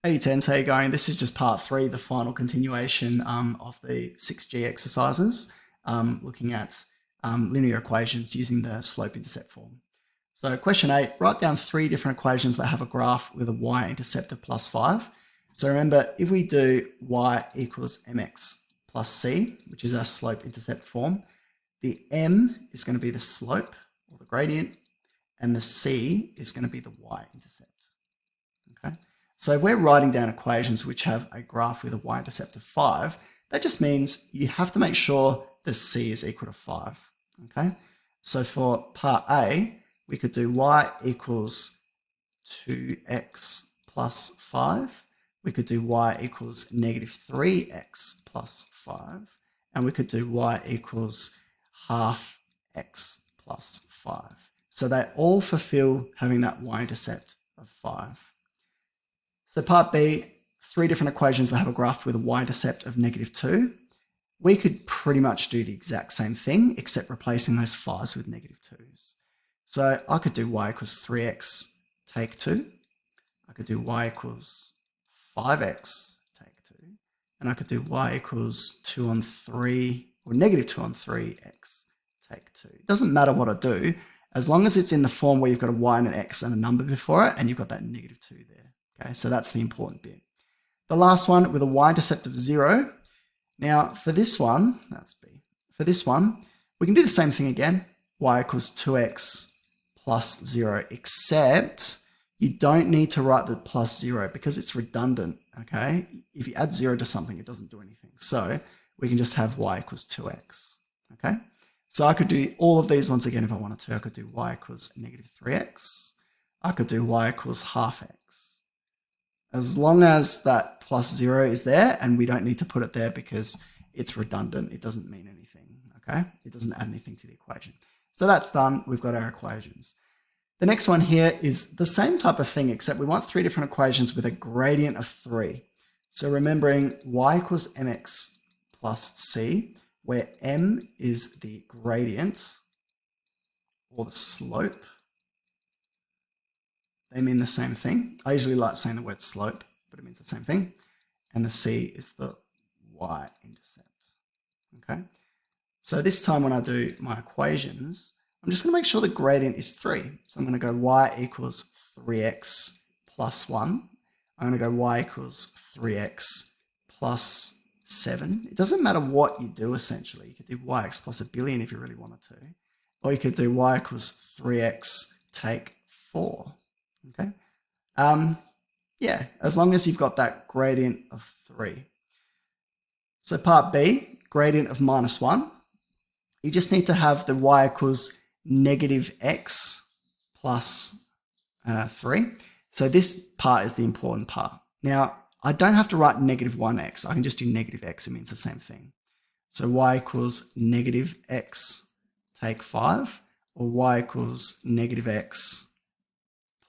Hey Tens, how you going? This is just part three, the final continuation of the 6G exercises, looking at linear equations using the slope-intercept form. So question 8, write down three different equations that have a graph with a y-intercept of plus 5. So remember, if we do y equals mx plus c, which is our slope-intercept form, the m is going to be the slope or the gradient, and the c is going to be the y-intercept. Okay. So if we're writing down equations which have a graph with a y-intercept of 5, that just means you have to make sure the c is equal to 5. Okay. So for part A, we could do y equals 2x plus 5. We could do y equals negative 3x plus 5. And we could do y equals half x plus 5. So they all fulfill having that y-intercept of 5. So part B, three different equations that have a graph with a y-intercept of negative 2. We could pretty much do the exact same thing, except replacing those 5s with negative 2s. So I could do y equals 3x take 2. I could do y equals 5x take 2. And I could do y equals 2 on 3, or negative 2 on 3x take 2. It doesn't matter what I do, as long as it's in the form where you've got a y and an x and a number before it, and you've got that negative 2 there. Okay, so that's the important bit. The last one with a y-intercept of 0. Now, for this one, that's B. For this one, we can do the same thing again. Y equals 2x plus 0, except you don't need to write the plus 0 because it's redundant, okay? If you add 0 to something, it doesn't do anything. So we can just have y equals 2x, okay? So I could do all of these once again if I wanted to. I could do y equals negative 3x. I could do y equals half x. As long as that plus 0 is there, and we don't need to put it there because it's redundant, it doesn't mean anything, okay? It doesn't add anything to the equation. So that's done, we've got our equations. The next one here is the same type of thing, except we want three different equations with a gradient of 3. So remembering y equals mx plus c, where m is the gradient or the slope. They mean the same thing. I usually like saying the word slope, but it means the same thing. And the c is the y-intercept. Okay. So this time when I do my equations, I'm just going to make sure the gradient is 3. So I'm going to go y equals 3x plus 1. I'm going to go y equals 3x plus 7. It doesn't matter what you do, essentially. You could do yx plus a billion if you really wanted to. Or you could do y equals 3x take 4. Okay. Yeah, as long as you've got that gradient of 3. So part B, gradient of minus 1. You just need to have the y equals negative x plus 3. So this part is the important part. Now, I don't have to write negative 1x. I can just do negative x. It means the same thing. So y equals negative x take 5, or y equals negative x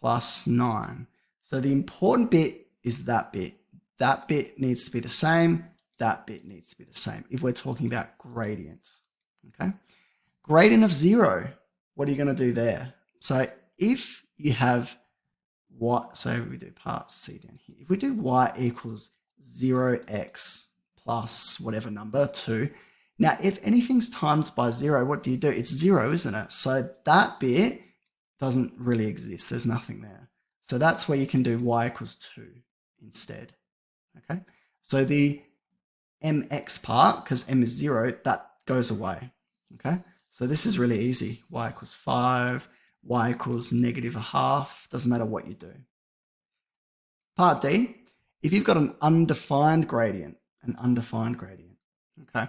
plus 9. So the important bit is that bit. That bit needs to be the same. That bit needs to be the same if we're talking about gradient. Okay. Gradient of 0. What are you going to do there? So if you have what, so we do part C down here. If we do y equals 0x plus whatever number, 2. Now, if anything's times by 0, what do? It's 0, isn't it? So that bit doesn't really exist. There's nothing there. So that's where you can do y equals 2 instead. Okay. So the mx part, because m is 0, that goes away. Okay. So this is really easy. Y equals 5, y equals negative a half. Doesn't matter what you do. Part D, if you've got an undefined gradient, okay.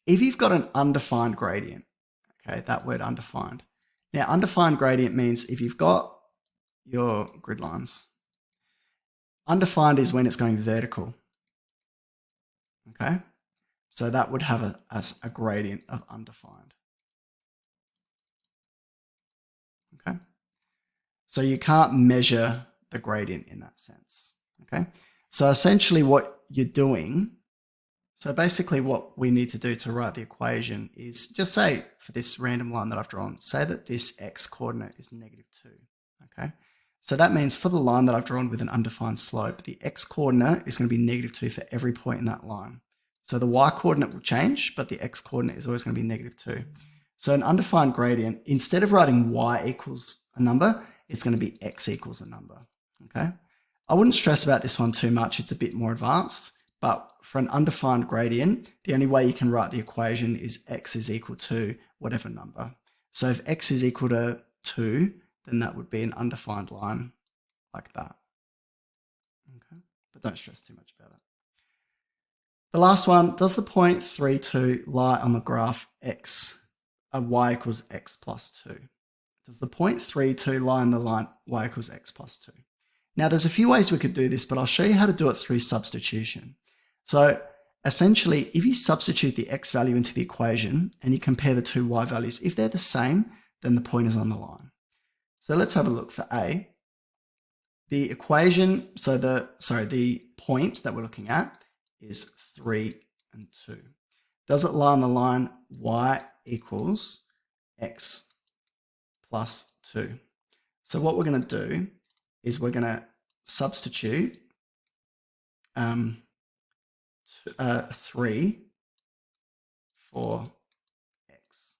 If you've got an undefined gradient, okay, that word undefined. Now, undefined gradient means if you've got your grid lines, undefined is when it's going vertical, okay? So that would have a gradient of undefined, okay? So you can't measure the gradient in that sense, okay? So essentially what you're doing, so basically what we need to do to write the equation is just say, for this random line that I've drawn, say that this x coordinate is negative 2, okay? So that means for the line that I've drawn with an undefined slope, the x-coordinate is going to be -2 for every point in that line. So the y-coordinate will change, but the x-coordinate is always going to be -2. So an undefined gradient, instead of writing y equals a number, it's going to be x equals a number, okay? I wouldn't stress about this one too much. It's a bit more advanced, but for an undefined gradient, the only way you can write the equation is x is equal to whatever number. So if x is equal to 2, then that would be an undefined line like that. Okay, but don't stress too much about it. The last one, does the point 3, 2 lie on the graph y equals x plus 2? Does the point 3, 2 lie on the line y equals x plus 2? Now, there's a few ways we could do this, but I'll show you how to do it through substitution. So essentially, if you substitute the x value into the equation and you compare the two y values, if they're the same, then the point is on the line. So let's have a look for A. The equation, the point that we're looking at is 3 and 2. Does it lie on the line y equals x plus 2? So what we're going to do is we're going to substitute 3 for x.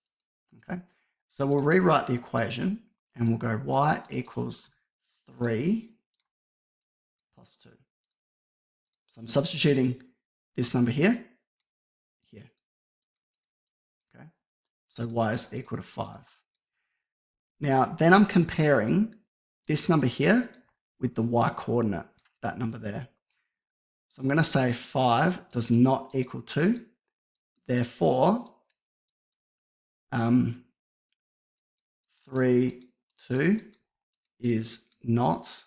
Okay, so we'll rewrite the equation and we'll go y equals 3 plus 2. So I'm substituting this number here. Okay, so y is equal to 5. Now, then I'm comparing this number here with the y coordinate, that number there. So I'm going to say 5 does not equal 2. Therefore, 3, 2 is not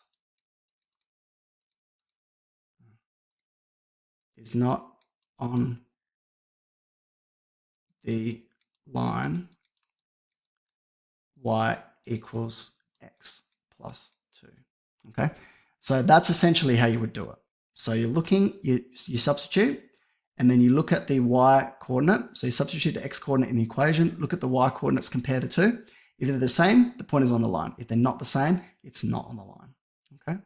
on the line y equals x plus 2. Okay, so that's essentially how you would do it. So you're looking, you substitute, and then you look at the y coordinate. So you substitute the x coordinate in the equation, look at the y coordinates, compare the two. If they're the same, the point is on the line. If they're not the same, it's not on the line. Okay,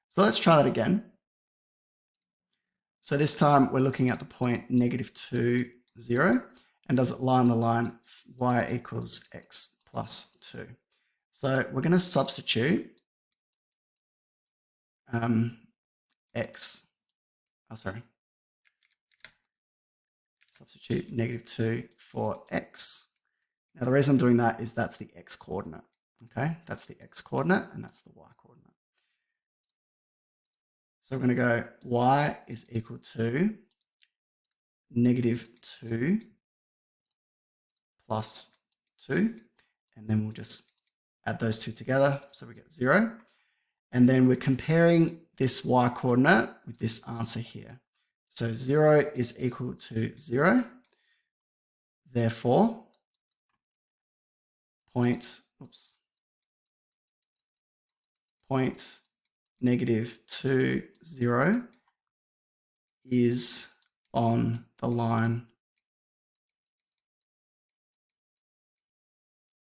so let's try that again. So this time we're looking at the point -2, 0. And does it lie on the line y equals x plus 2? So we're going to substitute substitute -2 for x. Now the reason I'm doing that is that's the x coordinate. Okay, that's the x coordinate and that's the y coordinate. So we're going to go y is equal to -2 plus 2, and then we'll just add those two together, so we get 0. And then we're comparing this y coordinate with this answer here. So 0 is equal to 0. Therefore, point -2, 0 is on the line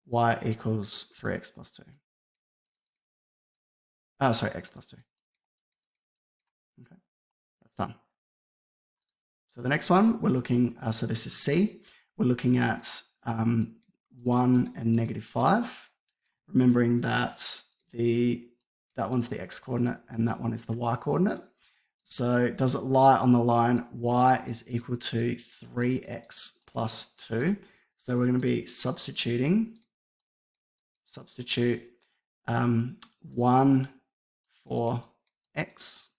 y equals 3x plus 2. X plus 2. Okay, that's done. So the next one, we're looking, so this is C. We're looking at 1 and -5. Remembering that that one's the x coordinate and that one is the y coordinate. So does it lie on the line y is equal to 3x plus 2? So we're going to be substitute 1 for x.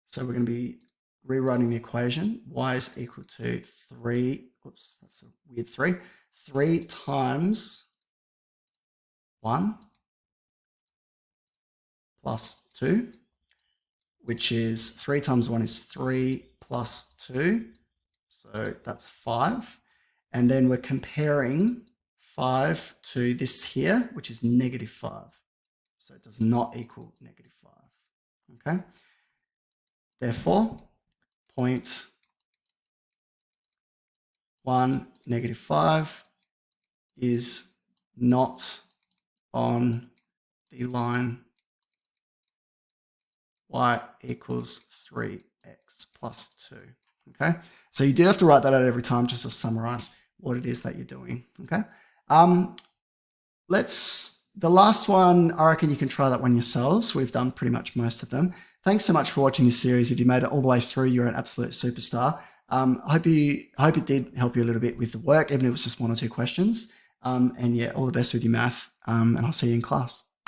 So we're going to be rewriting the equation. Y is equal to 3, that's a weird 3. 3 times 1 plus 2, which is 3 times 1 is 3 plus 2. So that's 5. And then we're comparing 5 to this here, which is -5. So it does not equal -5. Okay. Therefore, point 1, -5 is not on the line y equals 3x plus 2. Okay, so you do have to write that out every time just to summarize what it is that you're doing. Okay, the last one, I reckon you can try that one yourselves. We've done pretty much most of them. Thanks so much for watching this series. If you made it all the way through, you're an absolute superstar. I hope it did help you a little bit with the work, even if it was just 1 or 2 questions. And yeah, all the best with your math, and I'll see you in class.